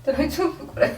大丈夫これ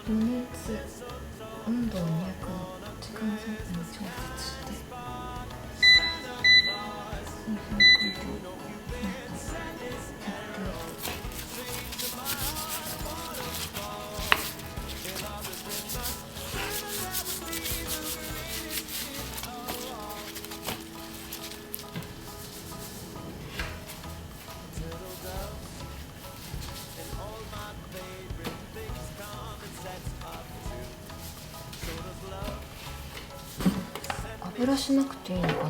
余熱温度を200度時間差に調節して2分間で油しなくていいのかな。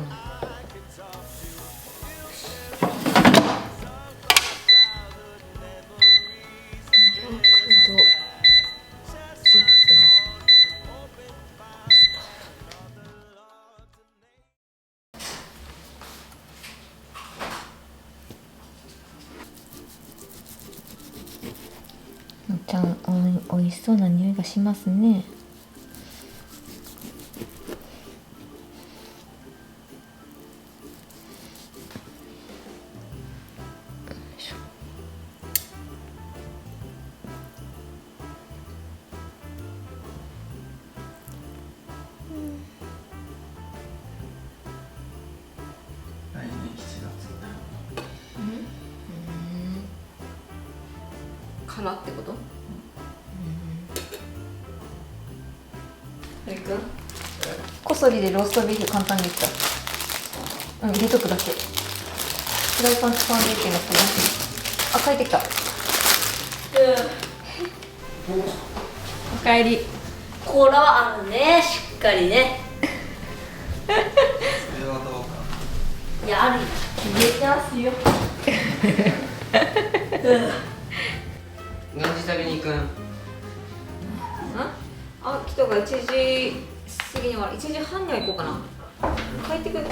ちゃんおいしそうな匂いがしますね。来年7月からってこと？あれくんこそりでローストビーフ簡単にできた。入れとくだけ。フライパン使わんでいいけど、あ、帰ってきた。おかえり。甲羅はあるね、しっかりね。それはどうか。いや、あるよ。入れてますよ。何時食べに行くん？あ、来たが1時過ぎには1時半には行こうかな。帰ってくる。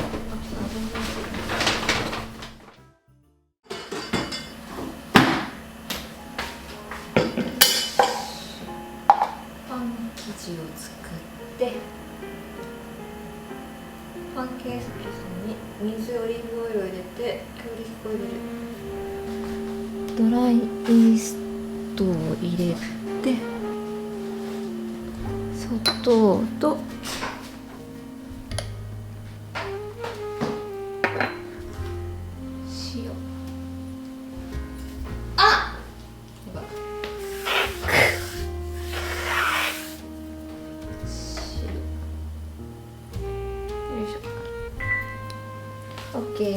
パン生地を作ってパンケーキに水、オリーブオイルを入れて強力粉を入れる。ドライイーストを入れて砂糖と塩。あっ、塩。よいしょ。オッケー。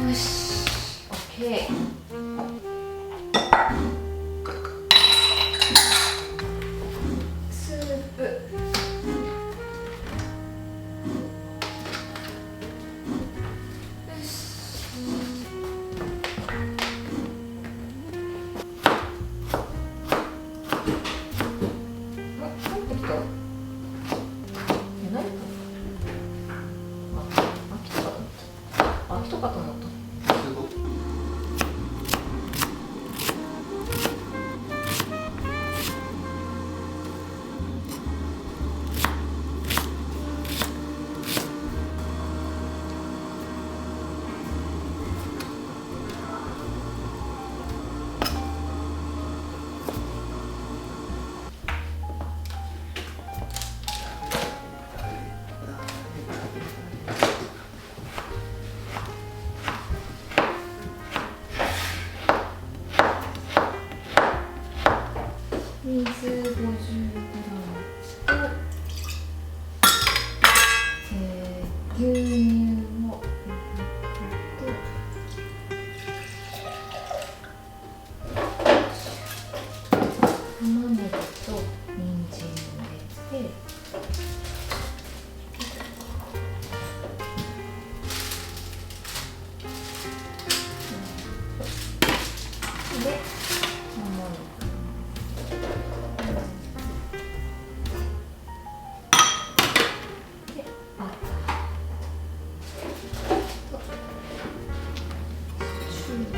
よし、オッケー。スープ。よし。あ、帰ってきた。何？あ、来たかと思った。あ、来たかと思った。牛乳を玉ねぎと人参を入れて、でもも肉でバターとシュー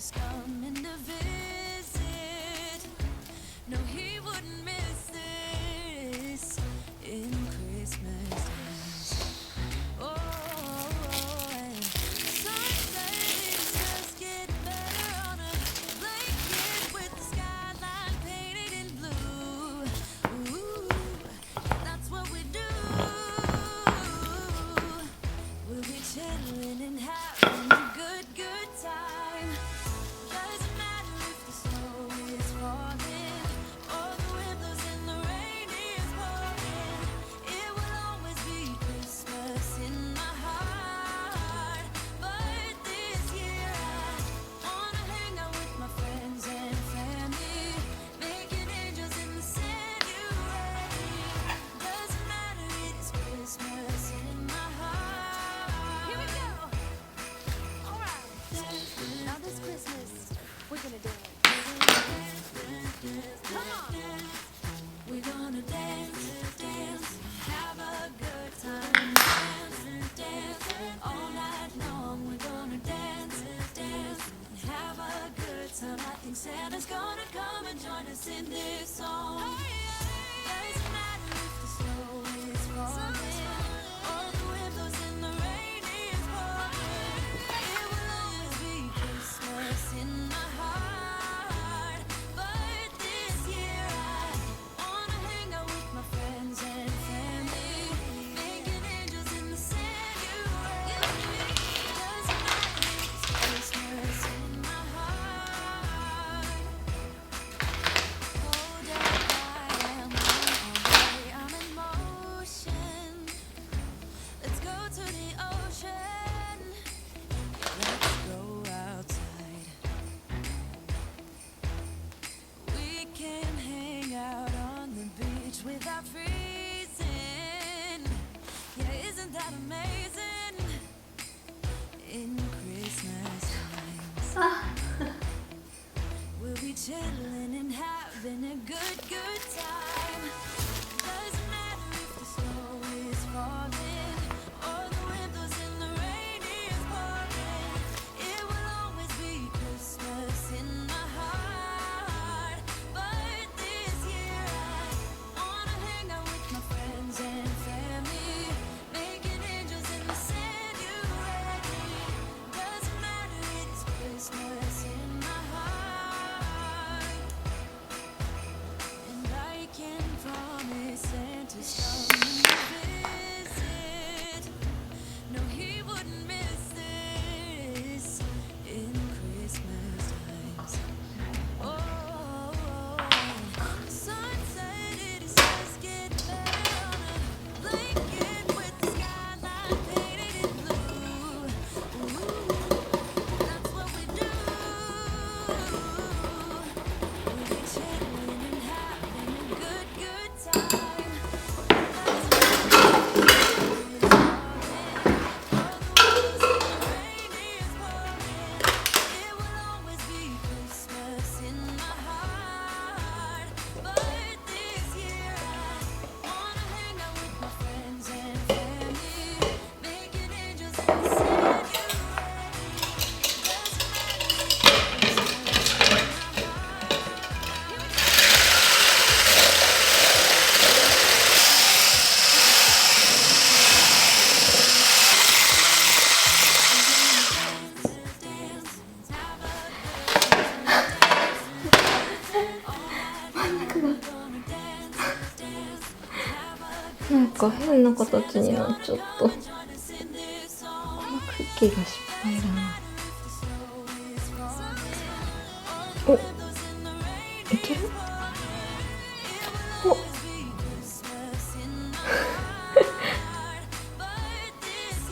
Santa's coming to visit. No, he wouldn't miss this in Christmas days. Oh, and Sundays just get better on a blanket with the skyline painted in blue. Ooh, that's what we do. We'll be chilling and having a good time. Doesn't matter if the snow is falling or the wind blows and the rain is pouring. It will always be Christmas in my heart. But this year I wanna hang out with my friends and family, making angels in the Sanctuary. Doesn't matter, it's Christmas in my heart. Here we go. All right. Now this Christmas, we're gonna dance. Come on. We're gonna dance, dance, have a good time. Dance, dance, all night long. We're gonna dance, dance, and have a good time. I think Santa's gonna come and join us in this song. Doesn't matter if the snow is falling or the wind blows and the rain is pouring. It will always be Christmas in my heart. But this year I wanna hang out with my friends and family, making angels in the Sanctuary. Doesn't matter, it's Christmas in my heart. Hold up, I am on my way, I'm in motion. Let's go to the ocean. Let's go outside. We can hang out on the beach without freezing. Yeah, isn't that amazing? In Christmas times, we'll be chilling and having a good time. Doesn't matter if the snow is falling or the wind blows and the rain is pouring. It will always be Christmas in my heart. But this year I wanna hang out with my friends and family, making angels in the Sanctuary. Doesn't matter, it's Christmas in my heart. And I can promise Santa's coming to visit. No, he wouldn't miss this in Christmas times. Oh, the sunset, it is just get better on a blanket with the skyline painted in blue. Ooh, that's what we do. We'll be chilling and having a good time. It will always be Christmas in my heart. But this year I wanna hang out with my friends and family, making angels in the Sanctuary. Doesn't matter, it's Christmas in myなんか変な形になっちゃった。このクッキーが失敗だな。お、いける？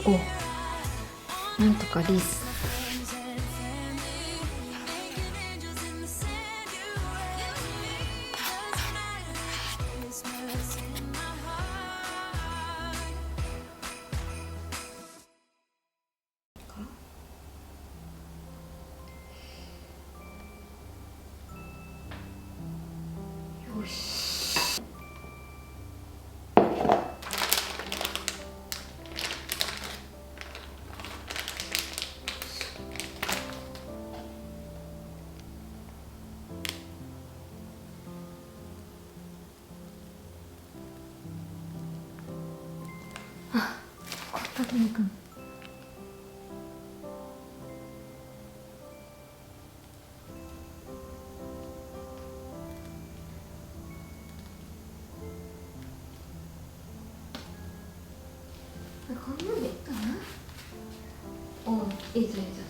おお、なんとかリース。よし。みゆくん。こんなんでいいかな。おう、いいじゃんいいじゃん。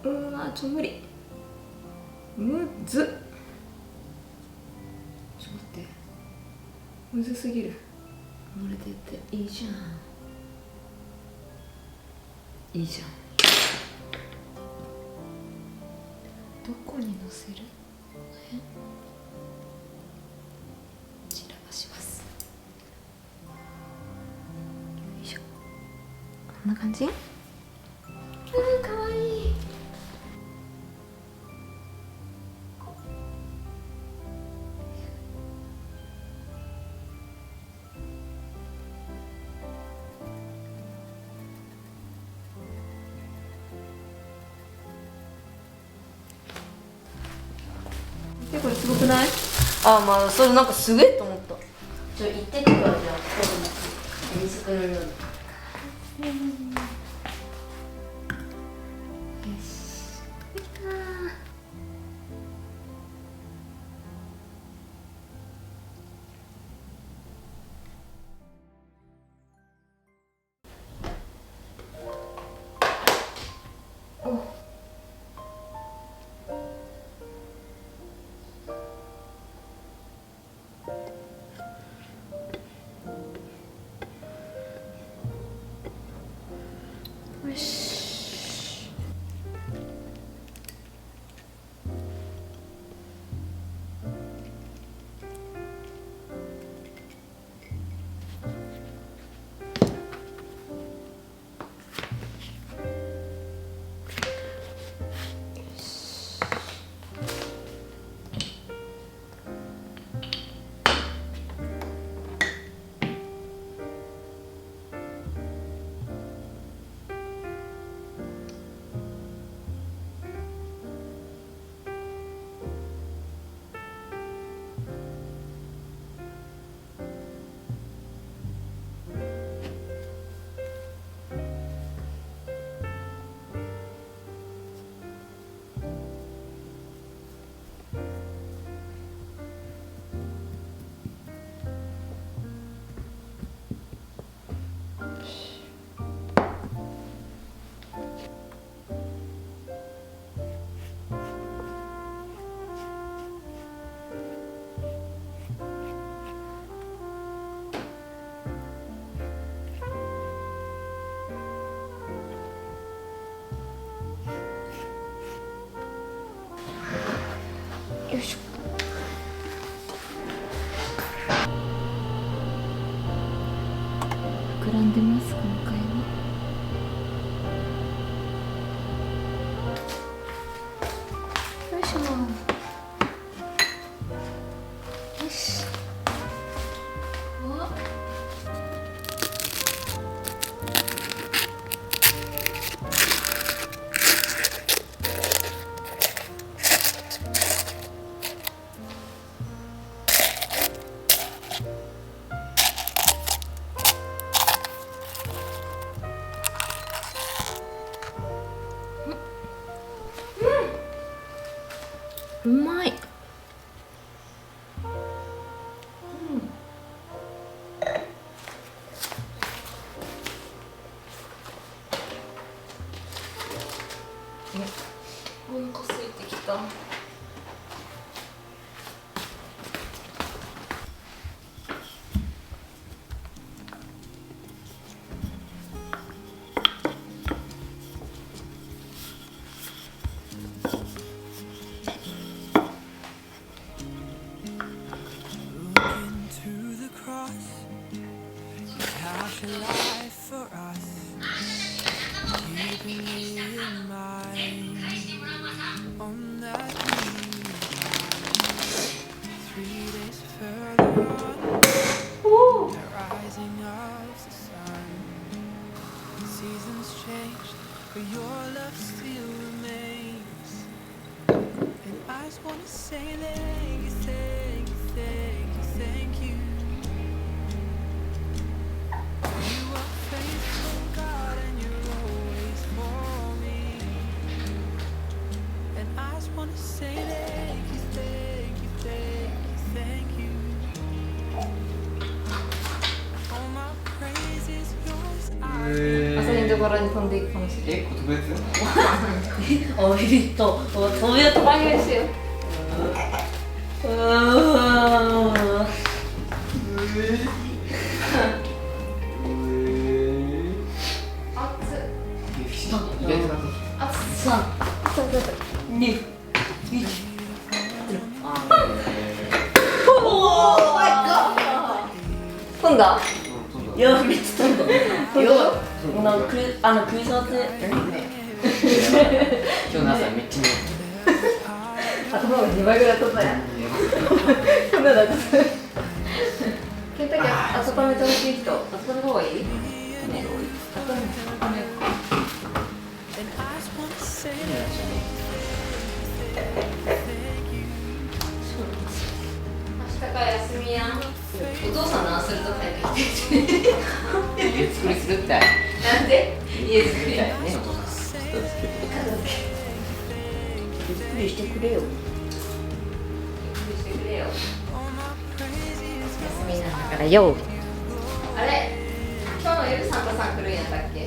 うわ、無理。むずっ。ちょっと待って。むずすぎる。乗れてっていいじゃん。いいじゃん。どこに乗せる？散らばします。よいしょ。こんな感じ？かわいい。これすごくない？あ、まあそれなんかすげえと思った。行ってくるわ。じゃあ遠足のように。よし。できた。よし。よいしょ。膨らんでます今回も。よいしょ。よし。お。うまい。お腹空いてきた。Couch a life for us, keeping me in mind on that new 3 days further on, the rising of the sun. Seasons changed, but your love still remains. I just wanna say thank you, thank you, thank you, thank you. You are faithful, God, and you're always for me. And I just wanna say thank you, thank you, thank you, thank you. All my praise is yours. 朝日のところに飛んでいくかもしれない。特別おビビッと飛び出た番組ですよ。入れてくださ飛んだ？い。いやめっちゃ飛んだよなんかクリスマス今日の朝めっちゃ頭が2倍ぐらい飛んだやん。そんななんかケンタッキー温めてほしい人、温めた方がいい？ね、温めようか。 And I just wanna say 明日から休みやん。お父さんのアスルト帰ってきて。家作りするってある。なんで？家作り。ね。ゆっくりしてくれよしてくれよ。休みなんだからよ。あれ？今日の夜サンタさん来るんやったっけ？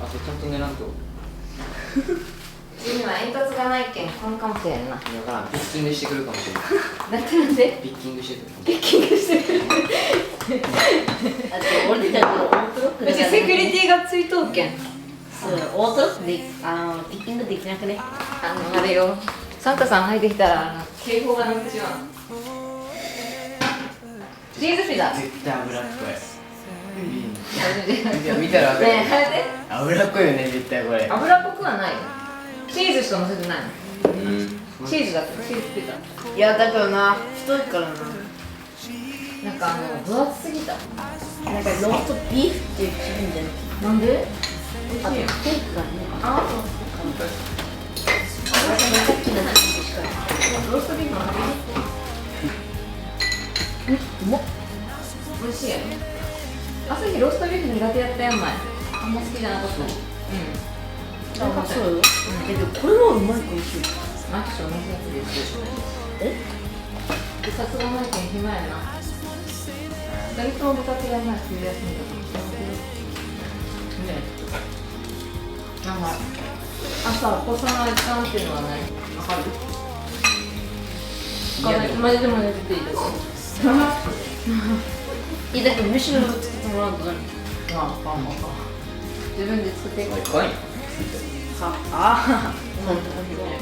あとちゃんと寝らんと。今煙突がないけんこんかもしれんな。だからピッキングしてくるかもしれない。なんで？ピッキングしてくるかも。ピッキングしてくる。あと俺たちのオートロックうちセキュリティがついとうけん。オートロックでピッキングできなくねあれよ。サンタさん入ってきたら警報が鳴ってしまう。チーズピザ。絶対脂っこい。ね見たらわかる。え、あれで脂っこいよね絶対これ。油っぽくはないよ。チーズしか乗せてないの。うん。チーズだってチーズピザ。いやだからな太いからななんか分厚すぎた。なんかローストビーフっていう気分じゃなくてなんで？あとステーキがねあ、さっきの時しかローストビーフの味。うまっ美味しいやろ。朝日ローストビーフ苦手やったやん前。あんま好きじゃなかった。うん。そうよけどこれはうまいかもしれないマックス同じやつです。え部活がないけん暇やな。二人とも部活がない冬休みだと思ってね。なんか朝起こさないかんっていうのはね、わかる？いやでもマジでも寝てていいです。いやだけど飯の作ってもらうと何自分で作っていこう。怖いよ。ああなんとか広い